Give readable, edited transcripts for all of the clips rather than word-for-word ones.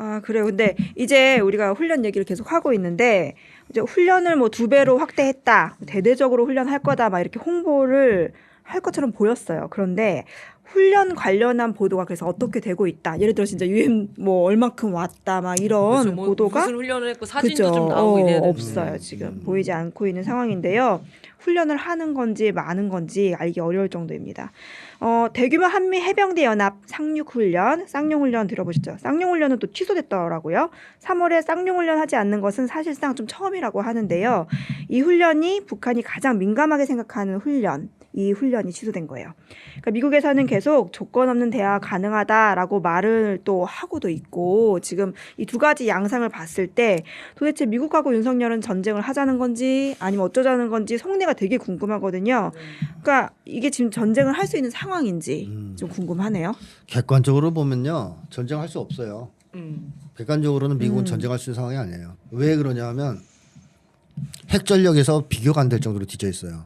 아, 그래요. 근데 이제 우리가 훈련 얘기를 계속 하고 있는데 이제 훈련을 뭐 2배로 확대했다. 대대적으로 훈련할 거다. 막 이렇게 홍보를 할 것처럼 보였어요. 그런데 훈련 관련한 보도가 그래서 어떻게 되고 있다. 예를 들어 진짜 유엔 뭐 얼마큼 왔다. 막 이런 그렇죠. 뭐 보도가 무슨 훈련을 했고 사진도 그죠. 좀 나오고 이래야 되는데. 없어요. 지금 보이지 않고 있는 상황인데요. 훈련을 하는 건지 많은 건지 알기 어려울 정도입니다. 대규모 한미 해병대 연합 상륙훈련, 쌍용훈련 들어보셨죠? 쌍용훈련은 또 취소됐더라고요. 3월에 쌍용훈련 하지 않는 것은 사실상 좀 처음이라고 하는데요. 이 훈련이 북한이 가장 민감하게 생각하는 훈련, 이 훈련이 취소된 거예요. 그러니까 미국에서는 계속 조건 없는 대화 가능하다라고 말을 또 하고도 있고 지금 이 두 가지 양상을 봤을 때 도대체 미국하고 윤석열은 전쟁을 하자는 건지 아니면 어쩌자는 건지 속내가 되게 궁금하거든요. 그러니까 이게 지금 전쟁을 할 수 있는 상황인지 좀 궁금하네요. 객관적으로 보면요. 전쟁할 수 없어요. 객관적으로는 미국은 전쟁할 수 있는 상황이 아니에요. 왜 그러냐면 핵전력에서 비교가 안 될 정도로 뒤져 있어요.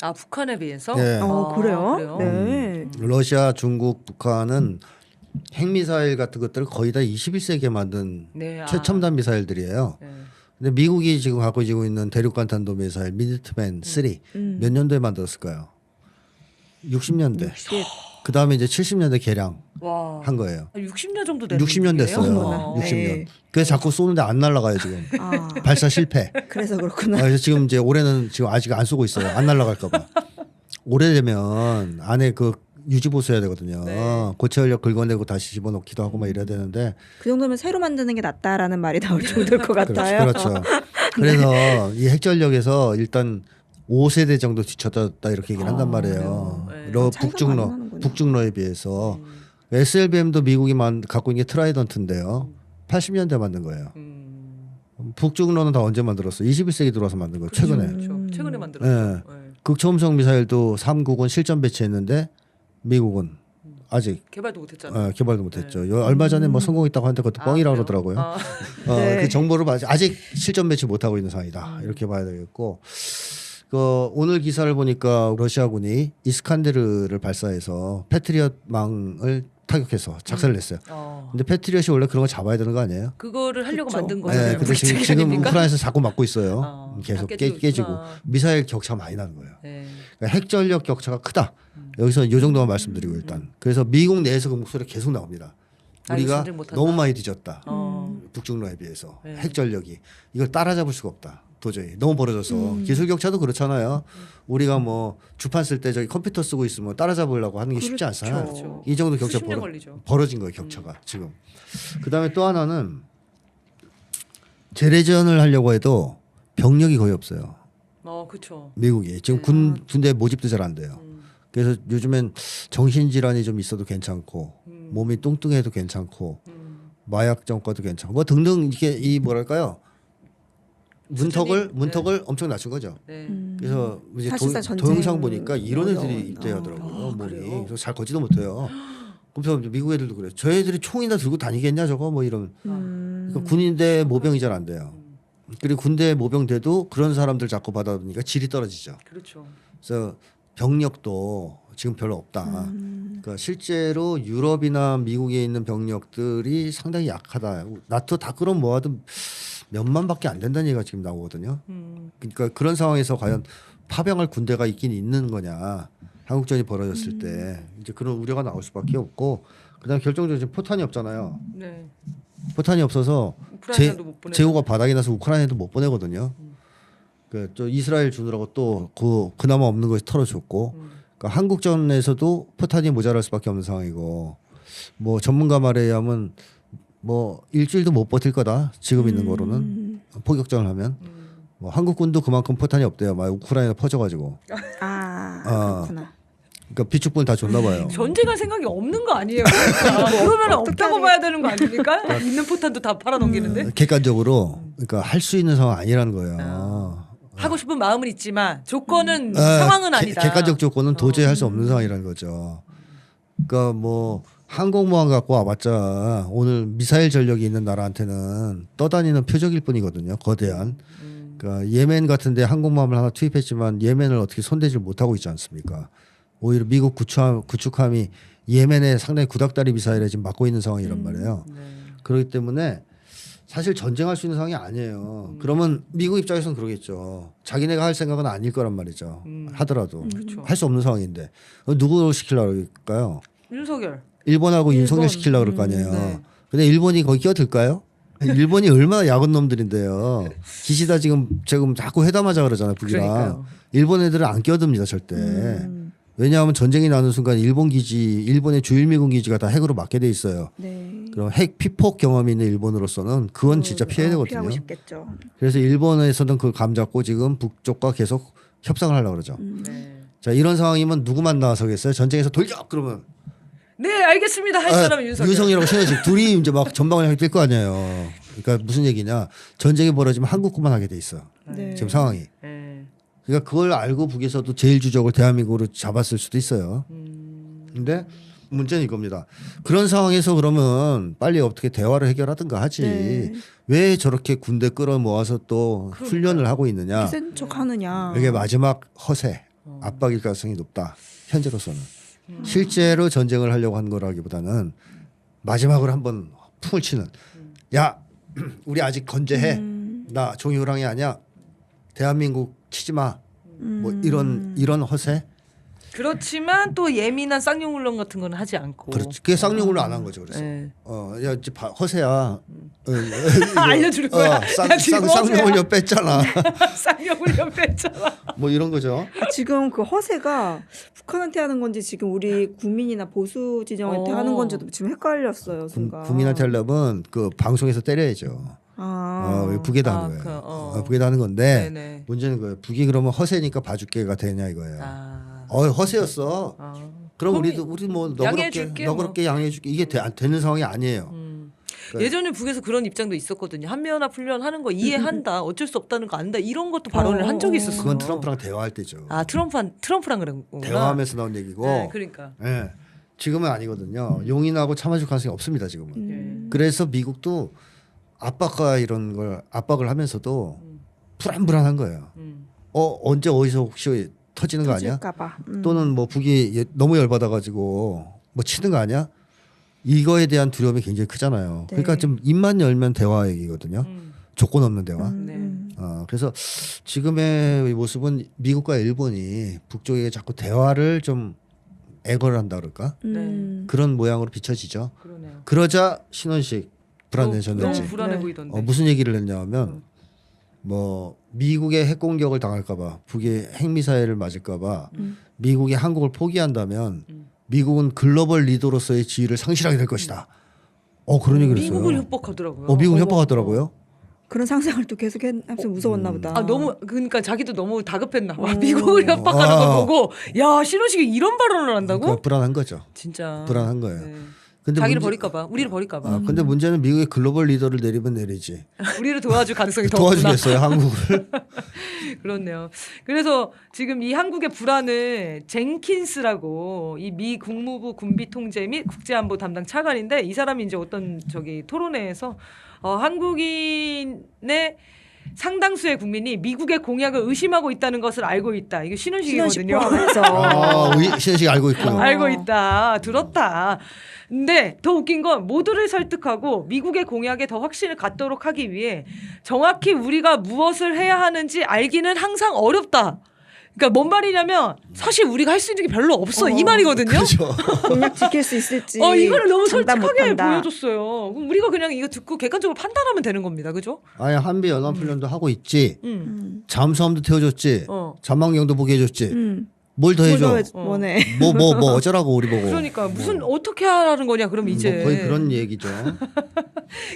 아, 북한에 비해서? 네. 그래요? 네. 러시아, 중국, 북한은 핵미사일 같은 것들을 거의 다 21세기에 만든 네, 최첨단 미사일들이에요. 네. 근데 미국이 지금 갖고 있는 대륙간탄도 미사일 미니트맨 3 몇 년도에 만들었을까요? 60년대. 그 다음에 이제 70년대 개량 와. 한 거예요. 60년 정도 되는 60년 됐어요. 얘기예요? 60년. 네. 그래서 자꾸 쏘는데 안 날아가요 지금. 아, 발사 실패. 그래서 그렇구나. 그래서 지금 이제 올해는 지금 아직 안 쏘고 있어요. 안 날아갈까봐. 오래되면 안에 그 유지 보수해야 되거든요. 네. 고체 연료 긁어내고 다시 집어넣기도 하고 막 이래야 되는데. 그 정도면 새로 만드는 게 낫다라는 말이 나올 정도일 것 같아요. 그렇죠. 그래서 이 핵전력에서 일단 5세대 정도 뒤쳐졌다 이렇게 얘기를 한단 말이에요. 네. 차이가 많이 나는구나. 북중러에 비해서. SLBM도 미국이 갖고 있는 게 트라이던트인데요. 80년대 만든 거예요. 북중러는 다 언제 만들었어요? 21세기 들어와서 만든 거예요. 최근에. 그렇죠. 최근에 만들었죠. 네. 극초음속 미사일도 3국은 실전 배치했는데 미국은 아직 개발도 못했잖아요. 개발도 못했죠. 얼마 전에 뭐 성공했다고 하는데 그것도 뻥이라고 그래요? 그러더라고요. 네. 그 정보를 아직 실전 배치 못하고 있는 상황이다. 이렇게 봐야 되겠고. 오늘 기사를 보니까 러시아군이 이스칸데르를 발사해서 패트리엇망을 타격해서 작살을 냈어요. 근데 패트리엇이 원래 그런 거 잡아야 되는 거 아니에요? 그거를 하려고 그쵸. 만든 네, 거잖아요. 근데 지금 우크라이나에서 자꾸 맞고 있어요. 계속 다 깨지고 깨지고 있구나. 미사일 격차가 많이 나는 거예요. 네. 그러니까 핵전력 격차가 크다. 여기서 이 정도만 말씀드리고 일단. 그래서 미국 내에서 그 목소리가 계속 나옵니다. 우리가 전쟁 못한다? 너무 많이 뒤졌다. 어. 북중러에 비해서 네. 핵전력이 이걸 따라잡을 수가 없다. 도저히 너무 벌어져서 기술 격차도 그렇잖아요. 우리가 뭐 주판 쓸 때 저기 컴퓨터 쓰고 있으면 따라잡으려고 하는 게 쉽지 않잖아요. 그렇죠. 이 정도 격차 수십 년 걸리죠. 벌어진 거예요 격차가 지금. 그다음에 또 하나는 재래전을 하려고 해도 병력이 거의 없어요. 그렇죠. 미국이 지금 군대 모집도 잘 안 돼요. 그래서 요즘엔 정신질환이 좀 있어도 괜찮고 몸이 뚱뚱해도 괜찮고 마약 정과도 괜찮고 뭐 등등 이게 이 뭐랄까요 문턱을 엄청 낮춘 거죠. 네. 그래서 이제 사실상 동영상 보니까 이런 애들이 어려운. 입대하더라고요. 몸이 그래요? 그래서 잘 걷지도 못해요. 그래서 미국 애들도 그래요. 저 애들이 총이나 들고 다니겠냐 저거 뭐 이런. 그러니까 군인대 모병이 잘 안 돼요. 그리고 군대 모병 돼도 그런 사람들 자꾸 받아보니까 질이 떨어지죠. 그렇죠. 그래서 병력도 지금 별로 없다. 그러니까 실제로 유럽이나 미국에 있는 병력들이 상당히 약하다. 나토 다 끌어 모아도 몇만밖에 안 된다는 얘기가 지금 나오거든요. 그러니까 그런 상황에서 과연 파병할 군대가 있긴 있는 거냐. 한국전이 벌어졌을 때 이제 그런 우려가 나올 수밖에 없고 그다음 결정적으로 지금 포탄이 없잖아요. 네. 포탄이 없어서 우크라이나도 못 보내고. 재고가 바닥이 나서 우크라이나도 못 보내거든요. 또 이스라엘 주느라고 또 그나마 없는 것이 털어줬고 그러니까 한국전에서도 포탄이 모자랄 수밖에 없는 상황이고 뭐 전문가 말에 의하면 뭐 일주일도 못 버틸 거다 지금 있는 거로는 포격전을 하면 뭐 한국군도 그만큼 포탄이 없대요. 막 우크라이나 퍼져가지고 그렇구나. 그러니까 비축분 다 줬나 봐요. 전쟁할 생각이 없는 거 아니에요? 그러면 없다고 봐야 되는 거 아닙니까? 있는 포탄도 다 팔아넘기는데. 객관적으로 그러니까 할 수 있는 상황 아니라는 거예요. 하고 싶은 마음은 있지만 조건은 상황은 아니다. 객관적 조건은 도저히 할 수 없는 상황이라는 거죠. 그러니까 뭐 항공모함 갖고 와봤자 오늘 미사일 전력이 있는 나라한테는 떠다니는 표적일 뿐이거든요. 거대한. 그러니까 예멘 같은데 항공모함을 하나 투입했지만 예멘을 어떻게 손대질 못하고 있지 않습니까? 오히려 미국 구축함이 예멘에 상당히 구닥다리 미사일에 지금 맞고 있는 상황이란 말이에요. 그렇기 때문에 사실 전쟁할 수 있는 상황이 아니에요. 그러면 미국 입장에서는 그러겠죠. 자기네가 할 생각은 아닐 거란 말이죠. 하더라도 그렇죠. 할 수 없는 상황인데 누구 시키려고 그럴까요? 윤석열. 일본하고 일본. 윤석열 시키려고 그럴 거 아니에요. 네. 근데 일본이 거기 끼어들까요? 일본이 얼마나 야근 놈들인데요. 기시다 지금 자꾸 회담하자 그러잖아요. 북이랑. 그러니까요. 일본 애들은 안 끼어듭니다 절대. 왜냐하면 전쟁이 나는 순간 일본 기지, 일본의 주일미군 기지가 다 핵으로 막게 돼 있어요. 네. 그럼 핵 피폭 경험이 있는 일본으로서는 그건 진짜 피해야 되거든요. 피하고 싶겠죠. 그래서 일본에서는 그걸 감잡고 지금 북쪽과 계속 협상을 하려고 그러죠. 네. 자 이런 상황이면 누구만 나서겠어요? 전쟁에서 돌격 그러면 네, 알겠습니다. 할 사람은 윤석열. 윤석열하고 신현식 둘이 이제 막 전방을 향해 뛸 거 아니에요. 그러니까 무슨 얘기냐? 전쟁이 벌어지면 한국만 하게 돼 있어. 네. 지금 상황이. 네. 그러니까 그걸 알고 북에서도 제일 주적을 대한민국으로 잡았을 수도 있어요. 근데 문제는 이겁니다. 그런 상황에서 그러면 빨리 어떻게 대화를 해결하든가 하지. 네. 왜 저렇게 군대 끌어모아서 또 훈련을 하고 있느냐. 센 척하느냐. 이게 마지막 허세, 압박일 가능성이 높다. 현재로서는. 실제로 전쟁을 하려고 한 거라기보다는 마지막으로 한번 풍을 치는. 야, 우리 아직 건재해. 나 종이호랑이 아니야. 대한민국 치지 마. 뭐 이런 허세. 그렇지만 또 예민한 쌍용훈련 같은 건 하지 않고. 그렇지. 그게 쌍용으로 안 한 거죠. 그래서 네. 야, 이제 허세야. 알려줄 거야. 야, 지금 쌍용훈련 뺐잖아. 쌍용훈련 뺐잖아. 뭐 이런 거죠. 지금 그 허세가 북한한테 하는 건지 지금 우리 국민이나 보수 진영한테 어. 하는 건지도 지금 헷갈렸어요. 순간. 국민한테 하려면 그 방송에서 때려야죠. 북에다 하는 거예요. 북에다 하는 건데 네네. 문제는 거예요. 북이 그러면 허세니까 봐줄게가 되냐 이거예요. 아. 허세였어. 그럼 그럼 우리 뭐 양해해줄게, 너그럽게 양해해줄게 이게 안 되는 상황이 아니에요. 그러니까 예전에 북에서 그런 입장도 있었거든요. 한미연합 훈련 하는 거 이해한다. 어쩔 수 없다는 거 안다. 이런 것도 발언을 한 적이 있었어요. 그건 트럼프랑 대화할 때죠. 아 트럼프랑 그런 거구나. 대화하면서 나온 얘기고. 네, 그러니까. 예. 지금은 아니거든요. 용인하고 참아줄 가능성이 없습니다. 지금은. 그래서 미국도 압박과 이런 걸 압박을 하면서도 불안불안한 거예요. 언제 어디서 혹시 터지는 거 아니야? 터질까봐. 또는 뭐 북이 너무 열받아가지고 뭐 치는 거 아니야? 이거에 대한 두려움이 굉장히 크잖아요. 네. 그러니까 좀 입만 열면 대화 얘기거든요. 조건 없는 대화. 네. 그래서 지금의 모습은 미국과 일본이 북쪽에 자꾸 대화를 좀 애걸을 한다 그럴까? 그런 모양으로 비춰지죠. 그러네요. 그러자 신원식 불안해졌는지 너무 불안해 네. 보이던데. 무슨 얘기를 했냐면 뭐 미국의 핵 공격을 당할까봐 북의 핵미사일을 맞을까봐 미국이 한국을 포기한다면 미국은 글로벌 리더로서의 지위를 상실하게 될 것이다. 그런 얘기를 했어요. 미국을 협박하더라고요. 미국을 협박하더라고요. 그런 상상을 또 계속 하면서 무서웠나 보다. 아 너무 그러니까 자기도 너무 다급했나 봐. 미국을 협박하는 거 보고 야 신원식이 이런 발언을 한다고? 그러니까 불안한 거죠. 진짜 불안한 거예요. 네. 근데 자기를 버릴까봐, 우리를 버릴까봐. 근데 문제는 미국의 글로벌 리더를 내리면 내리지. 우리를 도와줄 가능성이 더 없구나. 도와주겠어요 한국을. 그렇네요. 그래서 지금 이 한국의 불안을 젠킨스라고 이 미 국무부 군비통제 및 국제안보 담당 차관인데 이 사람이 이제 어떤 토론회에서 한국인의 상당수의 국민이 미국의 공약을 의심하고 있다는 것을 알고 있다. 이게 신원식이거든요. 신원식이 알고 있군요. 알고 있다. 들었다. 근데 더 웃긴 건 모두를 설득하고 미국의 공약에 더 확신을 갖도록 하기 위해 정확히 우리가 무엇을 해야 하는지 알기는 항상 어렵다. 그러니까 뭔 말이냐면 사실 우리가 할 수 있는 게 별로 없어 이 말이거든요. 그렇죠. 공약 지킬 수 있을지. 이거를 너무 장담 솔직하게 못한다. 보여줬어요. 그럼 우리가 그냥 이거 듣고 객관적으로 판단하면 되는 겁니다. 그죠? 아니 한미 연합훈련도 하고 있지. 잠수함도 태워줬지. 전망경도 보게 해줬지. 뭘 더 해줘? 뭐네. 뭐 어쩌라고 우리 보고. 그러니까 무슨 어떻게 하라는 거냐 그럼 이제. 뭐 거의 그런 얘기죠.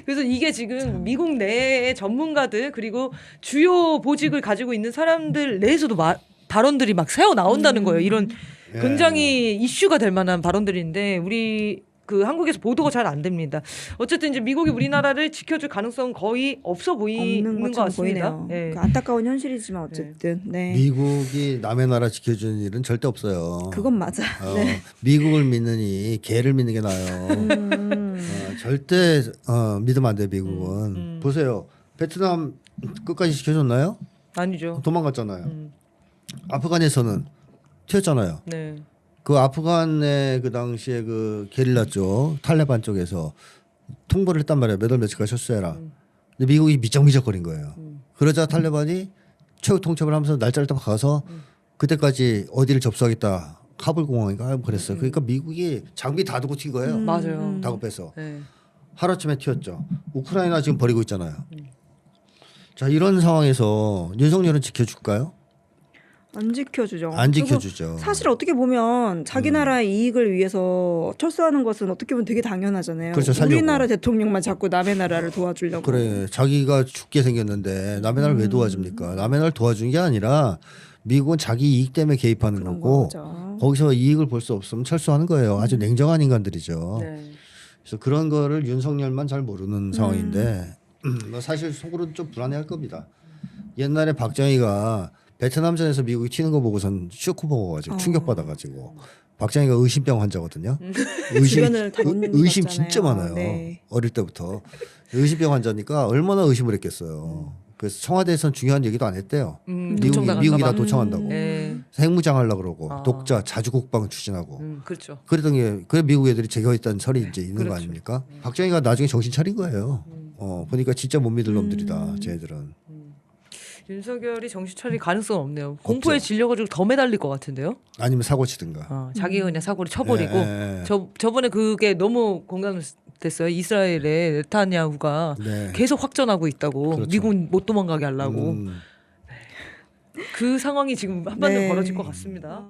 그래서 이게 지금 미국 내의 전문가들 그리고 주요 보직을 가지고 있는 사람들 내에서도 발언들이 막 새어 나온다는 거예요. 이런 굉장히 이슈가 될 만한 발언들인데 우리 그 한국에서 보도가 잘 안 됩니다. 어쨌든 이제 미국이 우리나라를 지켜줄 가능성은 거의 없어 보이는 없는 것 것처럼 같습니다. 보이네요. 네. 그 안타까운 현실이지만 어쨌든. 네. 미국이 남의 나라 지켜주는 일은 절대 없어요. 그건 맞아. 네. 미국을 믿느니 개를 믿는 게 나아요. 절대 믿으면 안 돼요. 미국은. 보세요. 베트남 끝까지 지켜줬나요? 아니죠. 도망갔잖아요. 아프간에서는 튀었잖아요. 네. 그 아프간의 그 당시에 그 게릴라 쪽 탈레반 쪽에서 통보를 했단 말이에요. 몇 월 며칠까지 철수해라. 근데 미국이 미적미적거린 거예요. 그러자 탈레반이 최후 통첩을 하면서 날짜를 딱 가서 그때까지 어디를 접수하겠다. 카불 공항인가 그랬어요. 그러니까 미국이 장비 다 두고 튄 거예요. 맞아요. 다급해서 네. 하루아침에 튀었죠. 우크라이나 지금 버리고 있잖아요. 자 이런 상황에서 윤석열은 지켜줄까요? 안 지켜주죠. 안 그리고 지켜주죠. 사실 어떻게 보면 자기 나라의 이익을 위해서 철수하는 것은 어떻게 보면 되게 당연하잖아요. 그렇죠, 살려고. 우리나라 대통령만 자꾸 남의 나라를 도와주려고. 그래 자기가 죽게 생겼는데 남의 나라를 왜 도와줍니까? 남의 나라를 도와주는 게 아니라 미국은 자기 이익 때문에 개입하는 그런 거고 거죠. 거기서 이익을 볼 수 없으면 철수하는 거예요. 아주 냉정한 인간들이죠. 네. 그래서 그런 거를 윤석열만 잘 모르는 상황인데 뭐 사실 속으로 좀 불안해할 겁니다. 옛날에 박정희가 베트남전에서 미국이 튀는 거 보고선 쇼크 먹어가지고 충격받아가지고 박정희가 의심병 환자거든요. 주변을 다 못 의심 믿었잖아요. 진짜 많아요. 네. 어릴 때부터 의심병 환자니까 얼마나 의심을 했겠어요. 그래서 청와대에서는 중요한 얘기도 안 했대요. 도청당할까 미국이 다 봐. 도청한다고. 네. 핵무장하려고 그러고 아. 독자 자주국방 추진하고 그렇죠. 그랬던 게 그래 미국 애들이 제거했다는 설이 이제 있는 그렇죠. 거 아닙니까? 박정희가 나중에 정신 차린 거예요. 보니까 진짜 못 믿을 놈들이다. 쟤들은. 윤석열이 정신 차릴 가능성은 없네요. 공포에 질려가지고 더 매달릴 것 같은데요. 아니면 사고 치든가. 자기가 그냥 사고를 쳐버리고 예, 예. 저번에 그게 너무 공감됐어요. 이스라엘의 네타냐후가 네. 계속 확전하고 있다고 그렇죠. 미국 못 도망가게 하려고 음. 그 상황이 지금 한반도에 네. 벌어질 것 같습니다.